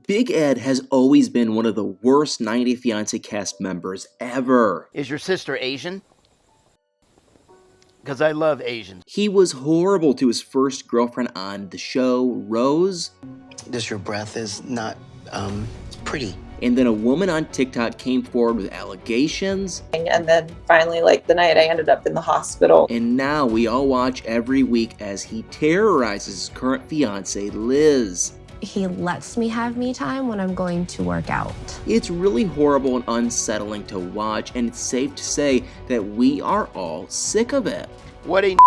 Big Ed has always been one of the worst 90 Day Fiancé cast members ever. Is your sister Asian? Because I love Asians. He was horrible to his first girlfriend on the show, Rose. Just your breath is not, pretty. And then a woman on TikTok came forward with allegations. And then finally, the night I ended up in the hospital. And now we all watch every week as he terrorizes his current fiancée, Liz. He lets me have me time when I'm going to work out. It's really horrible and unsettling to watch, and it's safe to say that we are all sick of it. What a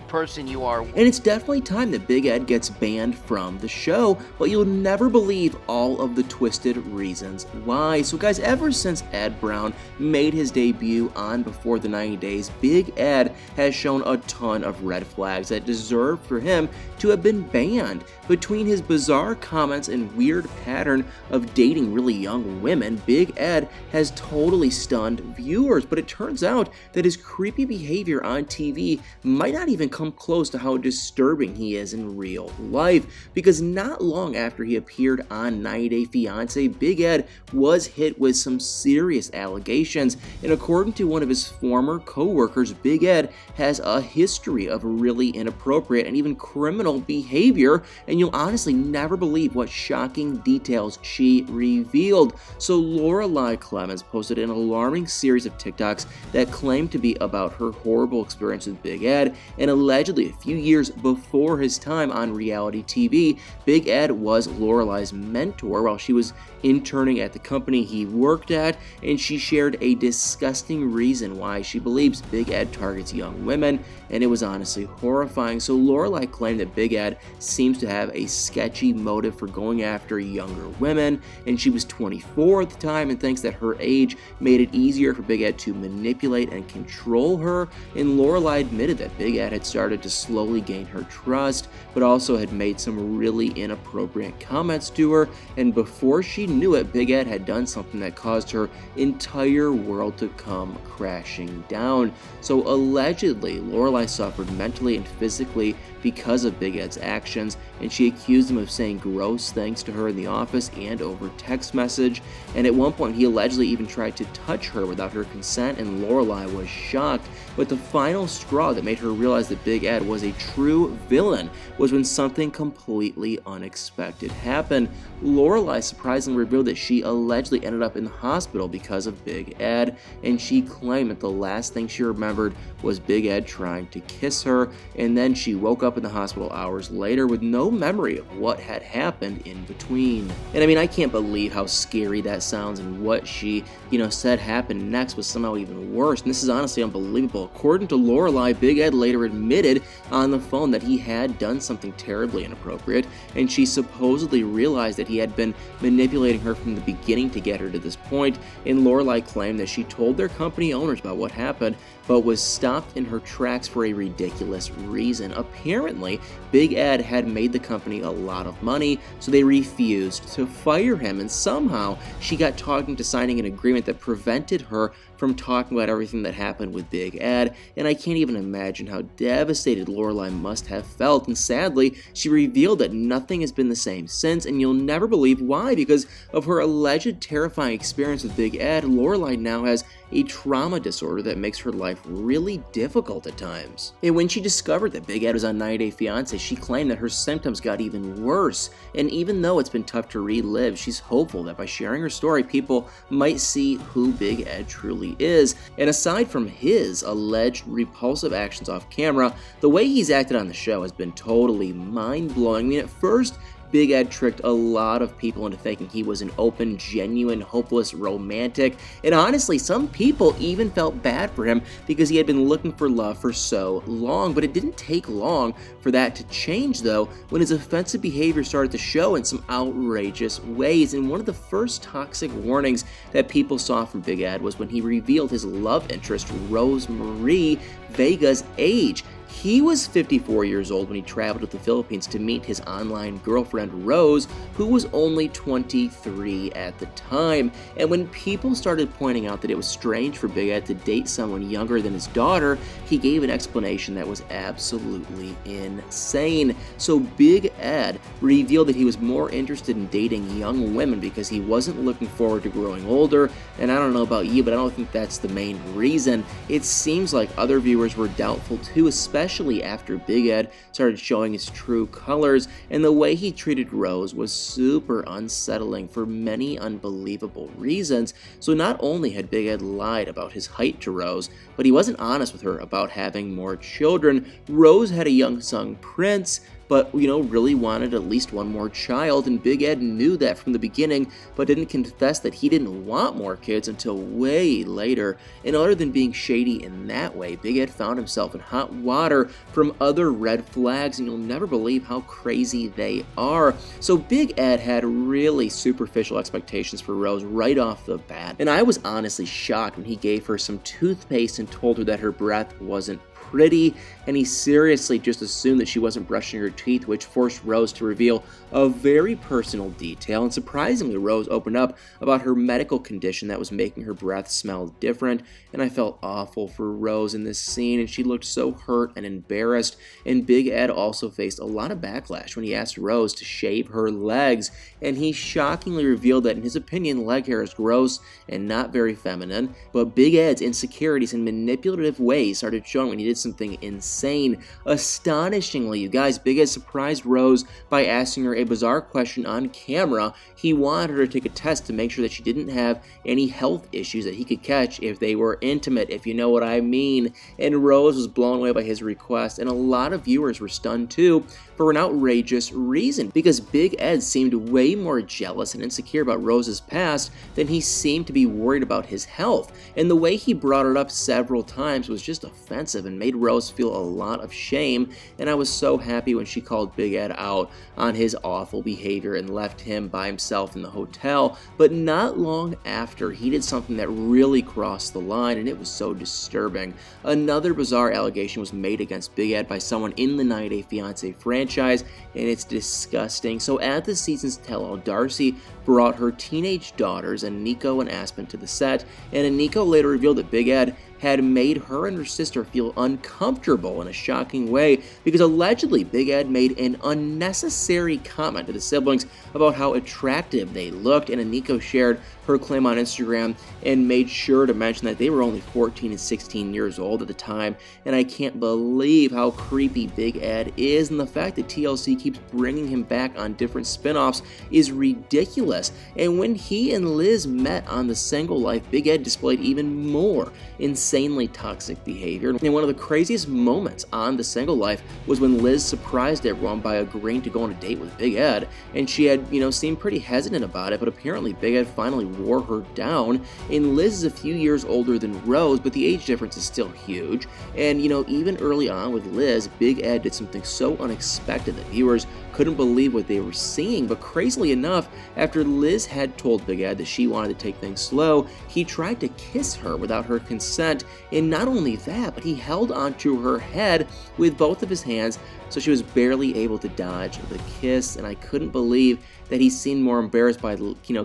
person you are. And it's definitely time that Big Ed gets banned from the show, but you'll never believe all of the twisted reasons why. So guys, ever since Ed Brown made his debut on Before the 90 Days, Big Ed has shown a ton of red flags that deserve for him to have been banned. Between his bizarre comments and weird pattern of dating really young women, Big Ed has totally stunned viewers, but it turns out that his creepy behavior on TV might not even come close to how disturbing he is in real life, because not long after he appeared on 90 Day Fiancé, Big Ed was hit with some serious allegations, and according to one of his former co-workers, Big Ed has a history of really inappropriate and even criminal behavior, and you'll honestly never believe what shocking details she revealed. So Lorelai Clemens posted an alarming series of TikToks that claimed to be about her horrible experience with Big Ed, and allegedly a few years before his time on reality TV, Big Ed was Lorelai's mentor while she was interning at the company he worked at, and she shared a disgusting reason why she believes Big Ed targets young women, and it was honestly horrifying. So Lorelai claimed that Big Ed seems to have a sketchy motive for going after younger women, and she was 24 at the time and thinks that her age made it easier for Big Ed to manipulate and control her, and Lorelai admitted that Big Ed had started to slowly gain her trust, but also had made some really inappropriate comments to her, and before she knew it, Big Ed had done something that caused her entire world to come crashing down. So allegedly, Lorelai suffered mentally and physically because of Big Ed's actions, and she accused him of saying gross things to her in the office and over text message, and at one point he allegedly even tried to touch her without her consent, and Lorelai was shocked. But the final straw that made her realize that Big Ed was a true villain was when something completely unexpected happened. Lorelai surprisingly revealed that she allegedly ended up in the hospital because of Big Ed, and she claimed that the last thing she remembered was Big Ed trying to kiss her, and then she woke up in the hospital hours later with no memory of what had happened in between. And I mean, I can't believe how scary that sounds, and what she, said happened next was somehow even worse, and this is honestly unbelievable. According to Lorelai, Big Ed later admitted on the phone that he had done something terribly inappropriate, and she supposedly realized that he had been manipulating her from the beginning to get her to this point, and Lorelai claimed that she told their company owners about what happened, but was stopped in her tracks for a ridiculous reason. Apparently, Big Ed had made the company a lot of money, so they refused to fire him, and somehow she got talked into signing an agreement that prevented her from talking about everything that happened with Big Ed, and I can't even imagine how devastated Lorelai must have felt, and sadly, she revealed that nothing has been the same since, and you'll never believe why. Because of her alleged terrifying experience with Big Ed, Lorelai now has a trauma disorder that makes her life really difficult at times. And when she discovered that Big Ed was on 90 Day Fiancé, she claimed that her symptoms got even worse, and even though it's been tough to relive, she's hopeful that by sharing her story, people might see who Big Ed truly is. And aside from his alleged repulsive actions off camera, the way he's acted on the show has been totally mind-blowing. I mean, at first, Big Ed tricked a lot of people into thinking he was an open, genuine, hopeless romantic, and honestly, some people even felt bad for him because he had been looking for love for so long. But it didn't take long for that to change, though, when his offensive behavior started to show in some outrageous ways. And one of the first toxic warnings that people saw from Big Ed was when he revealed his love interest, Rose Marie Vega's age. He was 54 years old when he traveled to the Philippines to meet his online girlfriend Rose, who was only 23 at the time. And when people started pointing out that it was strange for Big Ed to date someone younger than his daughter, he gave an explanation that was absolutely insane. So Big Ed revealed that he was more interested in dating young women because he wasn't looking forward to growing older. And I don't know about you, but I don't think that's the main reason. It seems like other viewers were doubtful too, especially after Big Ed started showing his true colors, and the way he treated Rose was super unsettling for many unbelievable reasons. So not only had Big Ed lied about his height to Rose, but he wasn't honest with her about having more children. Rose had a young son, Prince, but, really wanted at least one more child, and Big Ed knew that from the beginning, but didn't confess that he didn't want more kids until way later. And other than being shady in that way, Big Ed found himself in hot water from other red flags, and you'll never believe how crazy they are. So Big Ed had really superficial expectations for Rose right off the bat, and I was honestly shocked when he gave her some toothpaste and told her that her breath wasn't pretty, and he seriously just assumed that she wasn't brushing her teeth, which forced Rose to reveal a very personal detail. And surprisingly, Rose opened up about her medical condition that was making her breath smell different, and I felt awful for Rose in this scene, and she looked so hurt and embarrassed. And Big Ed also faced a lot of backlash when he asked Rose to shave her legs, and he shockingly revealed that in his opinion, leg hair is gross and not very feminine. But Big Ed's insecurities and manipulative ways started showing when he did something insane. Astonishingly, you guys, Big Ed surprised Rose by asking her a bizarre question on camera. He wanted her to take a test to make sure that she didn't have any health issues that he could catch if they were intimate, if you know what I mean. And Rose was blown away by his request, and a lot of viewers were stunned too, for an outrageous reason, because Big Ed seemed way more jealous and insecure about Rose's past than he seemed to be worried about his health. And the way he brought it up several times was just offensive and made Rose feel a lot of shame, and I was so happy when she called Big Ed out on his awful behavior and left him by himself in the hotel. But not long after, he did something that really crossed the line, and it was so disturbing. Another bizarre allegation was made against Big Ed by someone in the 90 Day Fiance franchise, and it's disgusting. So at the season's tell-all, Darcy brought her teenage daughters, Aniko and Aspen, to the set, and Aniko later revealed that Big Ed had made her and her sister feel uncomfortable in a shocking way because allegedly Big Ed made an unnecessary comment to the siblings about how attractive they looked, and Aniko shared her claim on Instagram and made sure to mention that they were only 14 and 16 years old at the time. And I can't believe how creepy Big Ed is, and the fact that TLC keeps bringing him back on different spin-offs is ridiculous. And when he and Liz met on The Single Life, Big Ed displayed even more insanely toxic behavior. And one of the craziest moments on The Single Life was when Liz surprised everyone by agreeing to go on a date with Big Ed, and she had, seemed pretty hesitant about it, but apparently Big Ed finally wore her down. And Liz is a few years older than Rose, but the age difference is still huge. And even early on with Liz, Big Ed did something so unexpected that viewers couldn't believe what they were seeing. But crazily enough, after Liz had told Big Ed that she wanted to take things slow, he tried to kiss her without her consent. And not only that, but he held onto her head with both of his hands, so she was barely able to dodge the kiss. And I couldn't believe that he seemed more embarrassed by,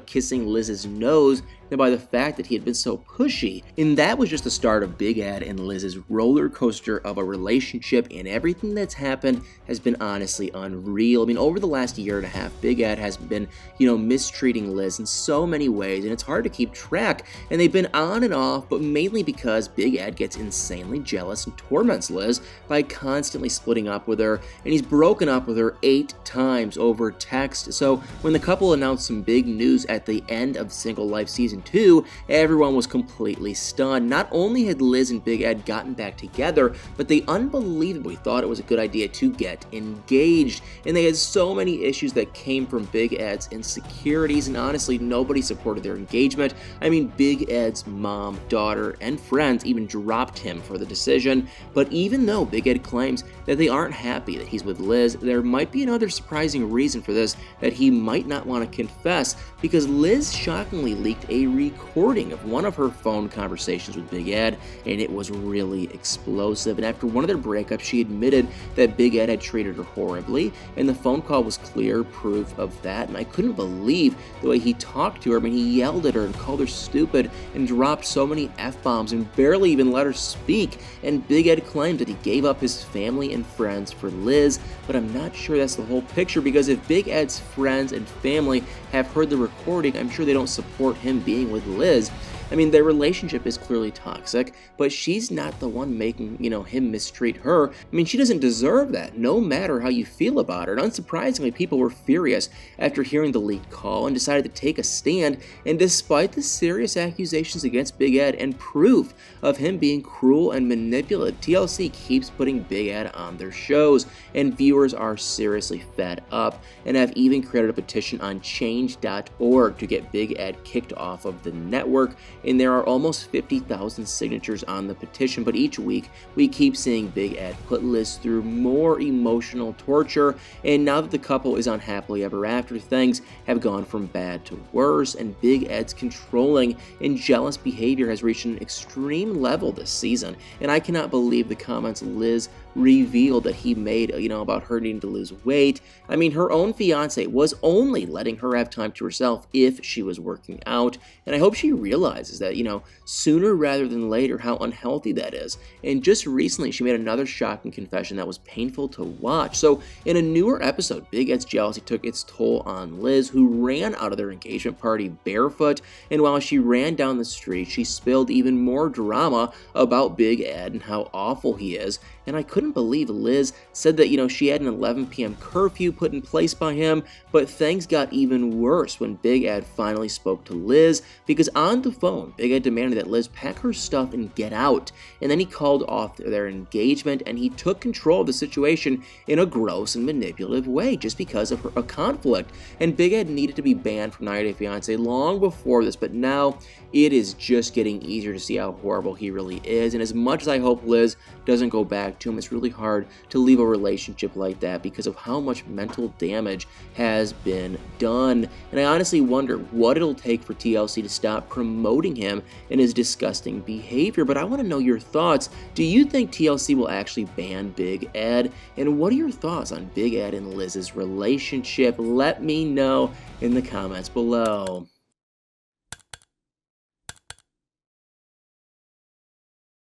kissing Liz's nose than by the fact that he had been so pushy. And that was just the start of Big Ed and Liz's roller coaster of a relationship, and everything that's happened has been honestly unreal. I mean, over the last year and a half, Big Ed has been, mistreating Liz in so many ways, and it's hard to keep track. And they've been on and off, but mainly because Big Ed gets insanely jealous and torments Liz by constantly splitting up with her, and he's broken up with her 8 times over text. So when the couple announced some big news at the end of Single Life Season 2, everyone was completely stunned. Not only had Liz and Big Ed gotten back together, but they unbelievably thought it was a good idea to get engaged. And they had so many issues that came from Big Ed's insecurities, and honestly, nobody supported their engagement. I mean, Big Ed's mom, daughter, and friends even dropped him for the decision. But even though Big Ed claims that they aren't happy that he's with Liz, there might be another surprising reason for this that he might not want to confess, because Liz shockingly leaked a recording of one of her phone conversations with Big Ed, and it was really explosive. And after one of their breakups, she admitted that Big Ed had treated her horribly, and the phone call was clear proof of that. And I couldn't believe the way he talked to her. I mean, he yelled at her and called her stupid and dropped so many F-bombs and barely even let her speak. And Big Ed claimed that he gave up his family and friends for Liz, but I'm not sure that's the whole picture, because if Big Ed's friends and family have heard the recording, I'm sure they don't support him being with Liz. I mean, their relationship is clearly toxic, but she's not the one making, him mistreat her. I mean, she doesn't deserve that, no matter how you feel about her. And unsurprisingly, people were furious after hearing the leaked call and decided to take a stand. And despite the serious accusations against Big Ed and proof of him being cruel and manipulative, TLC keeps putting Big Ed on their shows, and viewers are seriously fed up and have even created a petition on change.org to get Big Ed kicked off of the network. And there are almost 50,000 signatures on the petition, but each week we keep seeing Big Ed put Liz through more emotional torture, and now that the couple is on happily ever after, things have gone from bad to worse, and Big Ed's controlling and jealous behavior has reached an extreme level this season. And I cannot believe the comments Liz revealed that he made, about her needing to lose weight. I mean, her own fiance was only letting her have time to herself if she was working out, and I hope she realizes that, sooner rather than later, how unhealthy that is. And just recently, she made another shocking confession that was painful to watch. So, in a newer episode, Big Ed's jealousy took its toll on Liz, who ran out of their engagement party barefoot, and while she ran down the street, she spilled even more drama about Big Ed and how awful he is. And I couldn't believe Liz said that, she had an 11 p.m. curfew put in place by him, but things got even worse when Big Ed finally spoke to Liz, because on the phone, Big Ed demanded that Liz pack her stuff and get out, and then he called off their engagement, and he took control of the situation in a gross and manipulative way just because of a conflict. And Big Ed needed to be banned from 90 Day Fiance long before this, but now it is just getting easier to see how horrible he really is. And as much as I hope Liz doesn't go back to him, it's really hard to leave a relationship like that because of how much mental damage has been done. And I honestly wonder what it'll take for TLC to stop promoting him and his disgusting behavior. But I want to know your thoughts. Do you think TLC will actually ban Big Ed? And what are your thoughts on Big Ed and Liz's relationship? Let me know in the comments below.